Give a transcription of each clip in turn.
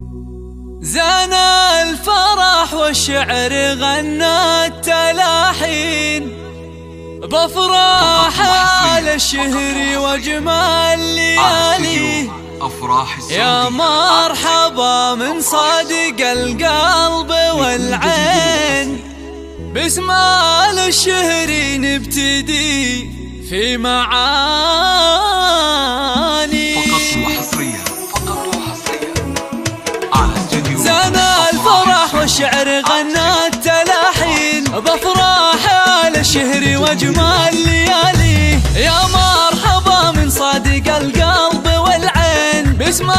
زانا الفرح والشعر غنى التلاحين بأفراح على الشهر وجمال لياليه. يا مرحبا من صادق القلب والعين، باسم الشهر نبتدي في معاني. فقط وحصريا على استديو زانا الفرح والشعر غنى التلاحين بأفراح على الشهر وجمال لياليه. يا مرحبا من صادق القلب والعين، باسم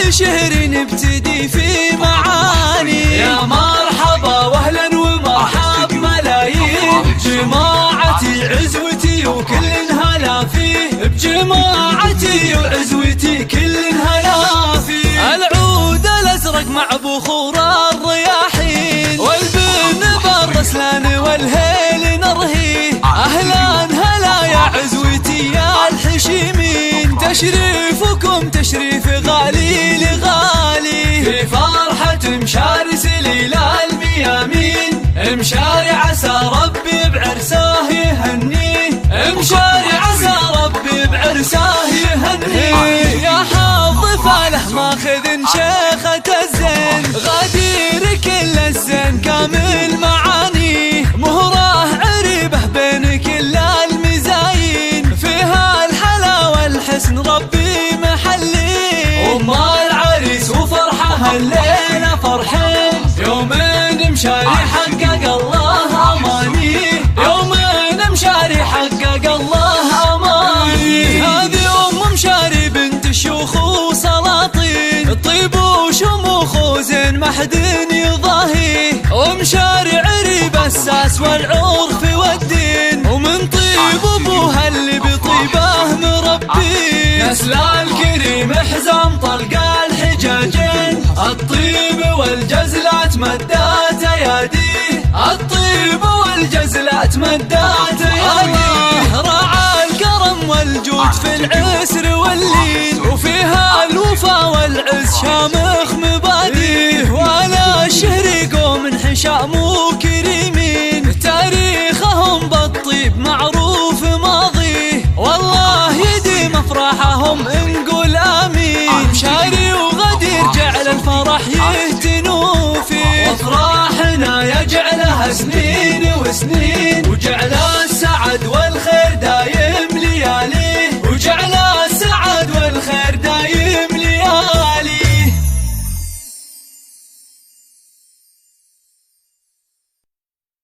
الشهر نبتدي في معاني. يا مرحبا واهلا ومرحب ملايين، بجماعتي عزوتي وكل هلا فيه، بجماعتي وعزوتي كل هلا فيه. العود الازرق مع بخور الرياحين، والبن بالرسلان والهيل نرهيه. اهلا هلا يا عزوتي يا الحشيمين، تشريفكم تشريف غالي لغالي. في فرحة مشاري سليل الميامين، مشاري عسى ربي بعرساه يهنيه، مشاري عسى ربي بعرساه يهنيه. يا حظ فاله ماخذ شيخة الزين، غدير كل الزين كامل معانيه. مهراه عريبه بين كل المزايين، فيها الحلا والحسن ربي محليه. ام العريس وفرحه الليله فرحين، يومين مشاري حقق الله امانيه، يومين مشاري حقق الله امانيه. هذه ام مشاري بنت الشيوخ وسلاطين، الطيب وشموخ وزين ما حد يضاهيه. ومشاري عريب الساس والعرف والدين، ومن طيب ابوها اللي بطيبه مربيه. نسل الكريم حزام طلق الحجاجين، الطيب والجزلات مدات اياديه، الطيب والجزلات مدات اياديه. راعى الكرم والجود في العسر واللين، وفيها الوفا والعز شامخ مباديه. وعلى الشهر يقوم انحشام وكريمين، تاريخهم بالطيب معروف ماضيه. والله يديم افراحهم نقول امين. مشاري وغدير جعل الفرح يهتم